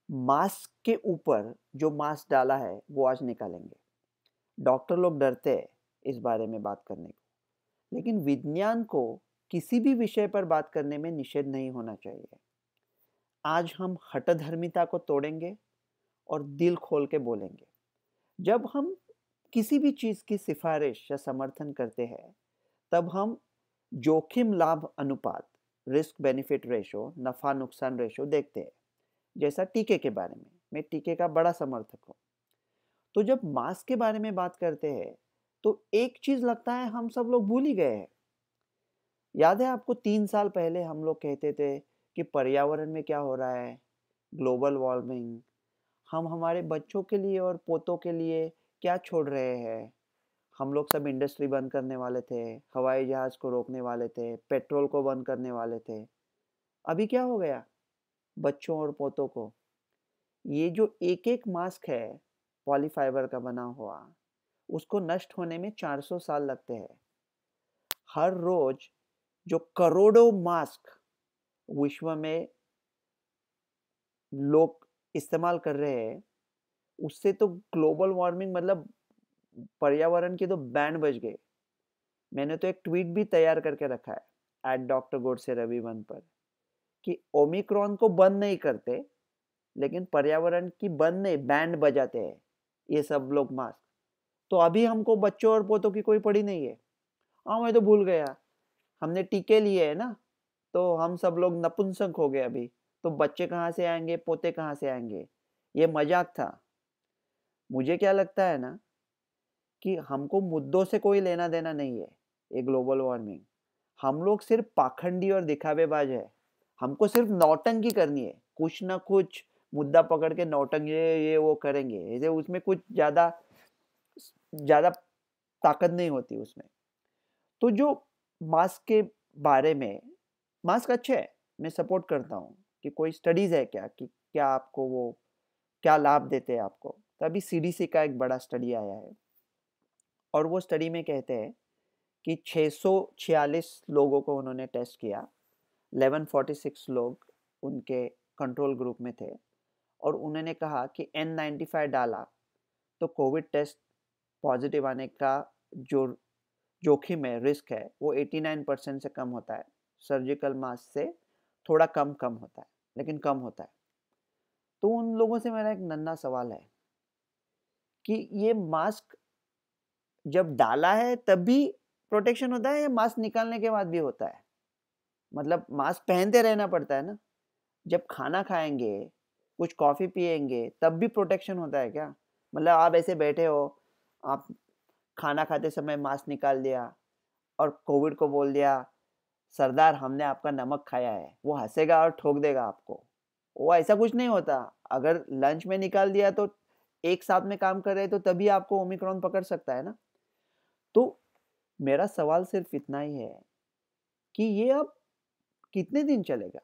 Mask के ऊपर जो मास्क डाला है वो आज निकालेंगे। डॉक्टर लोग डरते हैं इस बारे में बात करने को, लेकिन विज्ञान को किसी भी विषय पर बात करने में निषेध नहीं होना चाहिए। आज हम हठधर्मिता को तोड़ेंगे और दिल खोल के बोलेंगे। जब हम किसी भी चीज़ की सिफारिश या समर्थन करते हैं, तब हम जोखिम लाभ अनुपात, रिस्क बेनिफिट रेशो, नफा नुकसान रेशो देखते हैं। जैसा टीके के बारे में, मैं टीके का बड़ा समर्थक हूँ। तो जब मास्क के बारे में बात करते हैं, तो एक चीज़ लगता है हम सब लोग भूल ही गए हैं। याद है आपको 3 साल पहले हम लोग कहते थे कि पर्यावरण में क्या हो रहा है, ग्लोबल वार्मिंग, हम हमारे बच्चों के लिए और पोतों के लिए क्या छोड़ रहे हैं। हम लोग सब इंडस्ट्री बंद करने वाले थे, हवाई जहाज़ को रोकने वाले थे, पेट्रोल को बंद करने वाले थे। अभी क्या हो गया बच्चों और पोतों को? ये जो एक-एक मास्क है, पॉलीफाइबर का बना हुआ, उसको नष्ट होने में 400 साल लगते हैं। हर रोज जो करोड़ों मास्क विश्व में लोग इस्तेमाल कर रहे हैं, उससे तो ग्लोबल वार्मिंग मतलब पर्यावरण के तो बैंड बज गए। मैंने तो एक ट्वीट भी तैयार करके रखा है डॉक्टर गोडसे रविवन पर कि ओमिक्रॉन को बंद नहीं करते, लेकिन पर्यावरण की बंद नहीं बैंड बजाते हैं ये सब लोग मास्क। तो अभी हमको बच्चों और पोतों की कोई पड़ी नहीं है। हाँ, मैं तो भूल गया। हमने टीके लिए है ना, तो हम सब लोग नपुंसक हो गए अभी। तो बच्चे कहाँ से आएँगे, पोते कहाँ से आएँगे? ये मज़ाक था। मुझे क्या लगता है ना कि हमको मुद्दों से कोई लेना-देना नहीं है, ये ग्लोबल वार्मिंग। हम लोग सिर्फ़ पाखंडी और दिखावेबाज़ है। हमको सिर्फ़ नौटंकी करनी है। कुछ ना कुछ मुद्दा पकड़ के नौटंकी ये वो करेंगे। ये उसमें कुछ ज़्यादा ताकत नहीं होती उसमें। तो जो मास्क के बारे में मास्क अच्छे हैं, मैं सपोर्ट करता हूँ कि कोई स्टडीज़ है क्या कि क्या आपको वो क्या लाभ देते हैं आपको? तो अभी सीडीसी का एक बड़ा स्टडी आया है और वो स्टडी में कहते हैं कि 646 लोगों को उन्होंने टेस्ट किया, 1146 लोग उनके कंट्रोल ग्रुप में थे और उन्होंने कहा कि N95 डाला तो कोविड टेस्ट पॉजिटिव आने का जो जोखिम है, रिस्क है, वो 89% से कम होता है। सर्जिकल मास्क से थोड़ा कम होता है, लेकिन कम होता है। तो उन लोगों से मेरा एक नन्हा सवाल है कि ये मास्क जब डाला है तब भी प्रोटेक्शन होता है या मास्क निकालने के बाद भी होता है? मतलब मास्क पहनते रहना पड़ता है ना? जब खाना खाएँगे, कुछ कॉफ़ी पिएँगे, तब भी प्रोटेक्शन होता है क्या? मतलब आप ऐसे बैठे हो, आप खाना खाते समय मास्क निकाल दिया और कोविड को बोल दिया, सरदार हमने आपका नमक खाया है, वो हँसेगा और ठोक देगा आपको। वो ऐसा कुछ नहीं होता। अगर लंच में निकाल दिया तो एक साथ में काम कर रहे हैं तो तभी आपको ओमिक्रॉन पकड़ सकता है ना। तो मेरा सवाल सिर्फ़ इतना ही है कि ये अब कितने दिन चलेगा?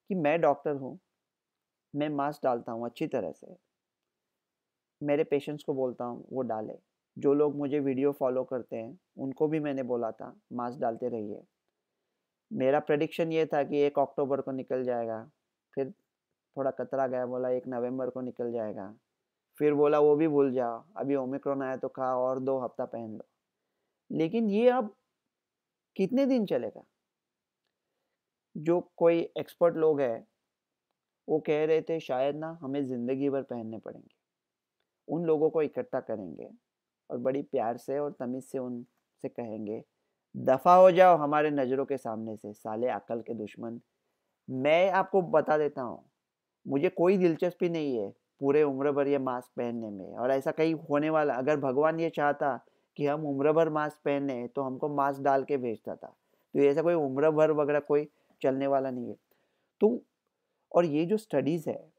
कि मैं डॉक्टर हूँ, मैं मास्क डालता हूँ अच्छी तरह से, मेरे पेशेंट्स को बोलता हूँ वो डालें। जो लोग मुझे वीडियो फ़ॉलो करते हैं, उनको भी मैंने बोला था मास्क डालते रहिए। मेरा प्रेडिक्शन ये था कि 1 अक्टूबर को निकल जाएगा, फिर थोड़ा कतरा गया, बोला 1 नवंबर को निकल जाएगा, फिर बोला वो भी भूल जाओ, अभी ओमिक्रॉन आया तो कहा और 2 हफ्ता पहन लो। लेकिन ये अब कितने दिन चलेगा? जो कोई एक्सपर्ट लोग हैं, वो कह रहे थे शायद ना हमें ज़िंदगी भर पहनने पड़ेंगे। उन लोगों को इकट्ठा करेंगे और बड़ी प्यार से और तमीज़ से उनसे कहेंगे, दफ़ा हो जाओ हमारे नज़रों के सामने से साले अक्ल के दुश्मन। मैं आपको बता देता हूँ, मुझे कोई दिलचस्पी नहीं है पूरे उम्र भर ये मास्क पहनने में और ऐसा कहीं होने वाला अगर भगवान ये चाहता कि हम उम्र भर मास्क पहने तो हमको मास्क डाल के भेजता था। तो ऐसा कोई उम्र भर वगैरह कोई चलने वाला नहीं है। तो और ये जो स्टडीज़ है,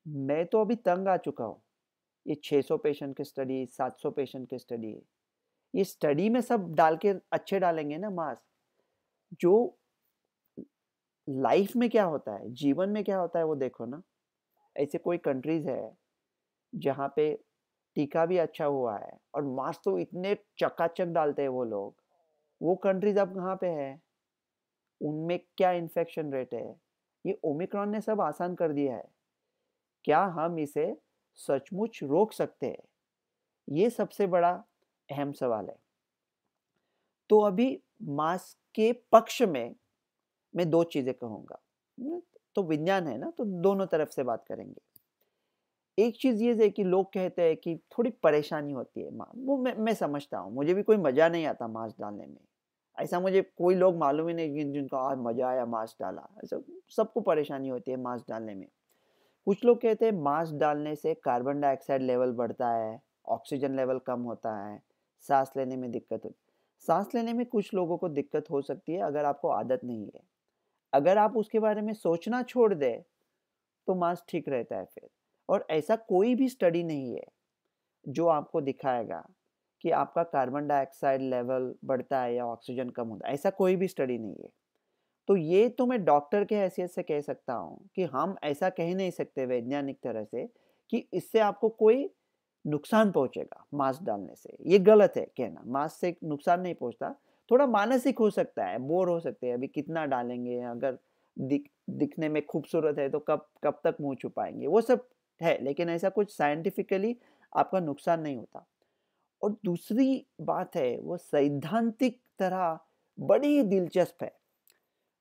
मैं तो अभी तंग आ चुका हूँ। ये 600 पेशेंट की स्टडी, 700 पेशेंट की स्टडी, ये स्टडी में सब डाल के अच्छे डालेंगे ना मास्क। जो लाइफ में क्या होता है, जीवन में क्या होता है वो देखो ना। ऐसे कोई कंट्रीज़ है जहाँ पे टीका भी अच्छा हुआ है और मास्क तो इतने चकाचक डालते हैं वो लोग। वो कंट्रीज़ अब कहाँ पे है? उनमें क्या इन्फेक्शन रेट है? ये ओमिक्रॉन ने सब आसान कर दिया है। क्या हम इसे सचमुच रोक सकते हैं? ये सबसे बड़ा अहम सवाल है। तो अभी मास्क के पक्ष में मैं 2 चीज़ें कहूँगा। तो विज्ञान है ना, तो दोनों तरफ से बात करेंगे। एक चीज़ ये है कि लोग कहते हैं कि थोड़ी परेशानी होती है, वो मैं समझता हूँ, मुझे भी कोई मज़ा नहीं आता मास्क डालने में। ऐसा मुझे कोई लोग मालूम ही नहीं जिनको आज मज़ा आया मास्क डाला, ऐसा सबको परेशानी होती है मास्क डालने में। कुछ लोग कहते हैं मास्क डालने से कार्बन डाइऑक्साइड लेवल बढ़ता है, ऑक्सीजन लेवल कम होता है, सांस लेने में दिक्कत होती है। सांस लेने में कुछ लोगों को दिक्कत हो सकती है अगर आपको आदत नहीं है। अगर आप उसके बारे में सोचना छोड़ दें, तो मास्क ठीक रहता है फिर। और ऐसा कोई भी स्टडी नहीं है जो आपको दिखाएगा कि आपका कार्बन डाइऑक्साइड लेवल बढ़ता है या ऑक्सीजन कम होता है, ऐसा कोई भी स्टडी नहीं है। तो ये तो मैं डॉक्टर के हैसियत से कह सकता हूँ कि हम ऐसा कह नहीं सकते वैज्ञानिक तरह से कि इससे आपको कोई नुकसान पहुंचेगा मास्क डालने से। ये गलत है कहना, मास्क से नुकसान नहीं पहुंचता। थोड़ा मानसिक हो सकता है, बोर हो सकते हैं, अभी कितना डालेंगे, अगर दिखने में खूबसूरत है तो कब कब तक मुंह छुपाएंगे, वो सब है, लेकिन ऐसा कुछ साइंटिफिकली आपका नुकसान नहीं होता। और दूसरी बात है वो सैद्धांतिक तरह बड़ी दिलचस्प है।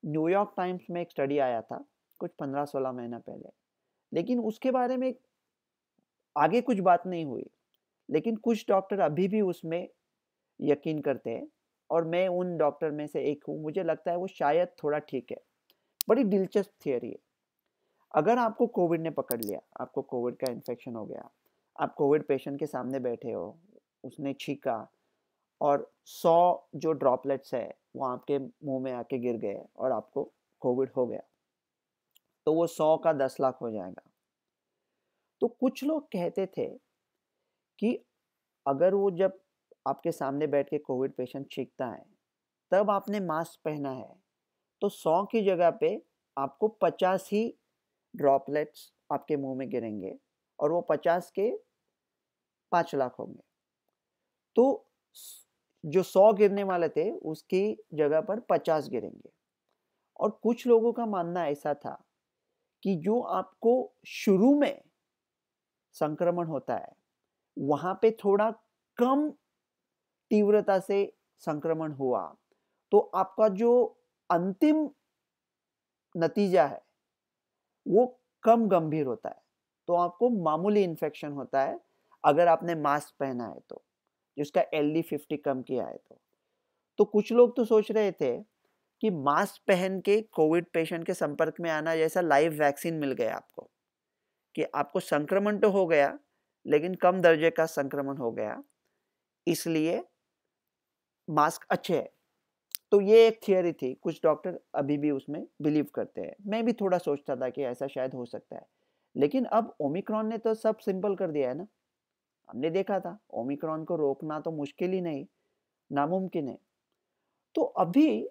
न्यूयॉर्क टाइम्स में एक स्टडी आया था कुछ 15-16 महीना पहले, लेकिन उसके बारे में आगे कुछ बात नहीं हुई। लेकिन कुछ डॉक्टर अभी भी उसमें यकीन करते हैं और मैं उन डॉक्टर में से एक हूँ। मुझे लगता है वो शायद थोड़ा ठीक है। बड़ी दिलचस्प थियरी है। अगर आपको कोविड ने पकड़ लिया, आपको कोविड का इन्फेक्शन हो गया, आप कोविड पेशेंट के सामने बैठे हो, उसने छींका और 100 जो ड्रॉपलेट्स है वो आपके मुंह में आके गिर गए और आपको कोविड हो गया, तो वो 100 का 10 लाख हो जाएगा। तो कुछ लोग कहते थे कि अगर वो जब आपके सामने बैठ के कोविड पेशेंट छींकता है, तब आपने मास्क पहना है, तो 100 की जगह पे आपको 50 ही ड्रॉपलेट्स आपके मुंह में गिरेंगे और वो 50 के 5 लाख होंगे। तो जो 100 गिरने वाले थे उसकी जगह पर 50 गिरेंगे। और कुछ लोगों का मानना ऐसा था कि जो आपको शुरू में संक्रमण होता है, वहां पे थोड़ा कम तीव्रता से संक्रमण हुआ, तो आपका जो अंतिम नतीजा है वो कम गंभीर होता है। तो आपको मामूली इन्फेक्शन होता है अगर आपने मास्क पहना है तो, जिसका LD50 कम किया है तो कुछ लोग तो सोच रहे थे कि मास्क पहन के कोविड पेशेंट के संपर्क में आना जैसा लाइव वैक्सीन मिल गया आपको, कि आपको संक्रमण तो हो गया लेकिन कम दर्जे का संक्रमण हो गया, इसलिए मास्क अच्छे है। तो ये एक थियरी थी, कुछ डॉक्टर अभी भी उसमें बिलीव करते हैं। मैं भी थोड़ा सोचता था कि ऐसा शायद हो सकता है, लेकिन अब ओमिक्रॉन ने तो सब सिंपल कर दिया है ना। हमने देखा था ओमिक्रॉन को रोकना तो मुश्किल ही नहीं, नामुमकिन है। तो अभी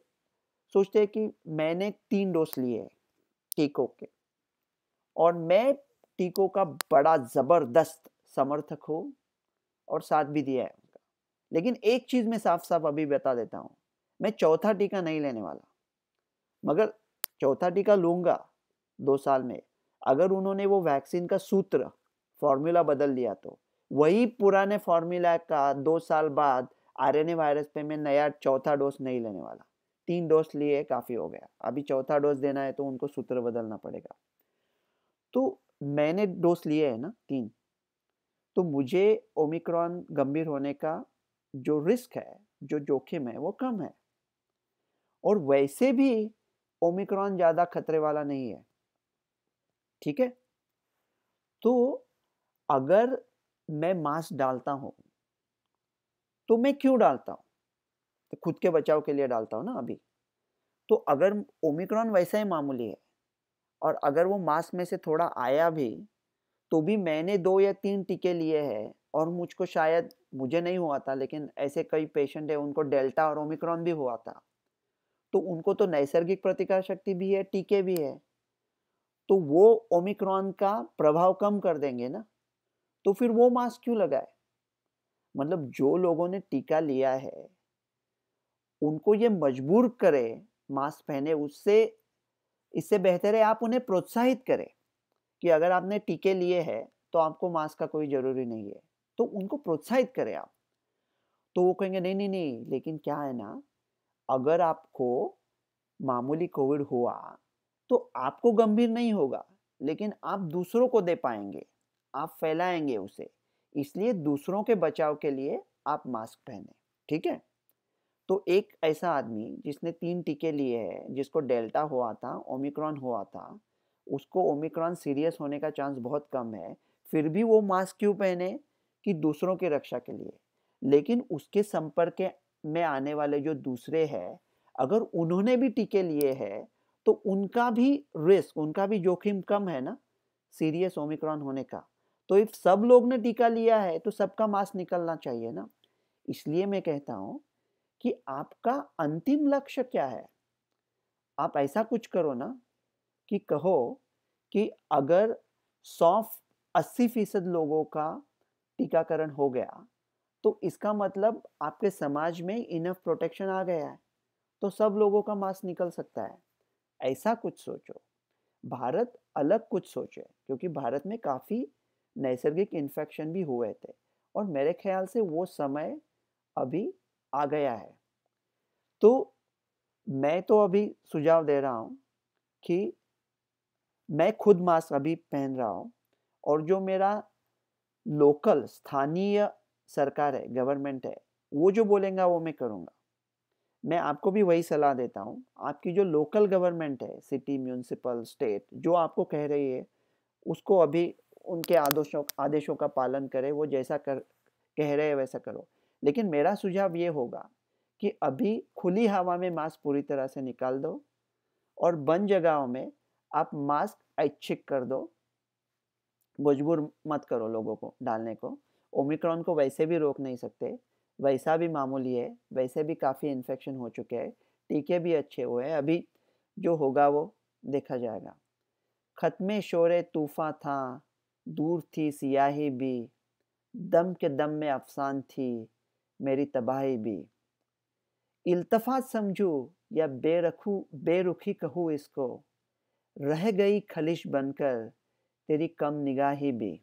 सोचते हैं कि मैंने 3 डोज लिए हैं टीकों के, और मैं टीकों का बड़ा जबरदस्त समर्थक हूँ और साथ भी दिया है उनका। लेकिन एक चीज मैं साफ साफ अभी बता देता हूँ, मैं चौथा टीका नहीं लेने वाला। मगर चौथा टीका लूंगा 2 साल में, अगर उन्होंने वो वैक्सीन का सूत्र फॉर्मूला बदल दिया तो वही पुराने फॉर्मूला का 2 साल बाद RNA वायरस पे मैं नया चौथा डोज नहीं लेने वाला। 3 डोज लिए काफी हो गया, अभी चौथा डोज देना है तो उनको सूत्र बदलना पड़ेगा। तो मैंने डोज लिए है ना 3, तो मुझे ओमिक्रॉन गंभीर होने का जो रिस्क है, जो जोखिम है, वो कम है। और वैसे भी ओमिक्रॉन ज्यादा खतरे वाला नहीं है, ठीक है। तो अगर मैं मास्क डालता हूं, तो मैं क्यों डालता हूं? तो खुद के बचाव के लिए डालता हूं ना अभी। तो अगर ओमिक्रॉन वैसा ही मामूली है और अगर वो मास्क में से थोड़ा आया भी, तो भी मैंने 2 या 3 टीके लिए हैं और मुझको शायद, मुझे नहीं हुआ था लेकिन ऐसे कई पेशेंट है उनको डेल्टा और ओमिक्रॉन भी हुआ था, तो उनको तो नैसर्गिक प्रतिकार शक्ति भी है, टीके भी है, तो वो ओमिक्रॉन का प्रभाव कम कर देंगे ना। तो फिर वो मास्क क्यों लगाए? मतलब जो लोगों ने टीका लिया है उनको ये मजबूर करे मास्क पहने, उससे इससे बेहतर है आप उन्हें प्रोत्साहित करें कि अगर आपने टीके लिए हैं तो आपको मास्क का कोई ज़रूरी नहीं है। तो उनको प्रोत्साहित करें आप। तो वो कहेंगे नहीं, नहीं, नहीं, लेकिन क्या है ना, अगर आपको मामूली कोविड हुआ, तो आपको गंभीर नहीं होगा, लेकिन आप दूसरों को दे पाएँगे, आप फैलाएँगे उसे। इसलिए दूसरों के बचाव के लिए आप मास्क पहनें, ठीक है? तो एक ऐसा आदमी जिसने 3 टीके लिए हैं, जिसको डेल्टा हुआ था, ओमिक्रॉन हुआ था, उसको ओमिक्रॉन सीरियस होने का चांस बहुत कम है, फिर भी वो मास्क क्यों पहने? कि दूसरों की रक्षा के लिए। लेकिन उसके संपर्क में आने वाले जो दूसरे हैं, अगर उन्होंने भी टीके लिए हैं, तो उनका भी रिस्क, उनका भी जोखिम कम है ना, सीरियस ओमिक्रॉन होने का। तो इफ सब लोग ने टीका लिया है, तो सबका मास्क निकलना चाहिए ना। इसलिए मैं कहता हूँ कि आपका अंतिम लक्ष्य क्या है? आप ऐसा कुछ करो ना कि कहो कि अगर 180% लोगों का टीकाकरण हो गया, तो इसका मतलब आपके समाज में इनफ प्रोटेक्शन आ गया है, तो सब लोगों का मास्क निकल सकता है। ऐसा कुछ सोचो। भारत अलग कुछ सोचे, क्योंकि भारत में काफ़ी नैसर्गिक इन्फेक्शन भी हुए थे और मेरे ख्याल से वो समय अभी आ गया है। तो मैं तो अभी सुझाव दे रहा हूँ कि मैं खुद मास्क अभी पहन रहा हूँ और जो मेरा लोकल स्थानीय सरकार है, गवर्नमेंट है, वो जो बोलेगा वो मैं करूँगा। मैं आपको भी वही सलाह देता हूँ। आपकी जो लोकल गवर्नमेंट है, सिटी, म्युनिसिपल, स्टेट, जो आपको कह रही है, उसको अभी उनके आदेशों आदेशों का पालन करें, वो जैसा कह रहे हैं वैसा करो। लेकिन मेरा सुझाव ये होगा कि अभी खुली हवा में मास्क पूरी तरह से निकाल दो और बंद जगहों में आप मास्क ऐच्छिक कर दो, मजबूर मत करो लोगों को डालने को। ओमिक्रॉन को वैसे भी रोक नहीं सकते, वैसा भी मामूली है, वैसे भी काफ़ी इन्फेक्शन हो चुके हैं, टीके भी अच्छे हुए हैं, अभी जो होगा वो देखा जाएगा। ख़त्मे शोरे तूफ़ान था, दूर थी सियाही भी, दम के दम में अफ़सान थी मेरी तबाही भी। इल्तफ़ात समझूँ या बेरुखी कहूँ इसको, रह गई खलिश बनकर तेरी कम निगाही भी।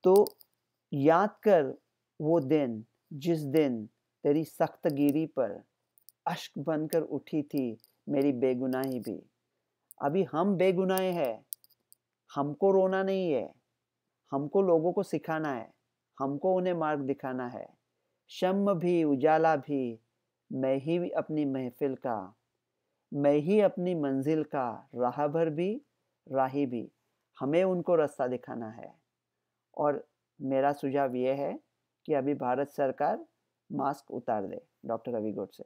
तो याद कर वो दिन जिस दिन तेरी सख्तगिरी पर अश्क बनकर उठी थी मेरी बेगुनाही भी। अभी हम बेगुनाह हैं, हमको रोना नहीं है, हमको लोगों को सिखाना है, हमको उन्हें मार्ग दिखाना है। शम्म भी उजाला भी मैं ही अपनी महफिल का, मैं ही अपनी मंजिल का राहबर भी, राही भी। हमें उनको रास्ता दिखाना है। और मेरा सुझाव ये है कि अभी भारत सरकार मास्क उतार दे। डॉक्टर रवि गोडसे।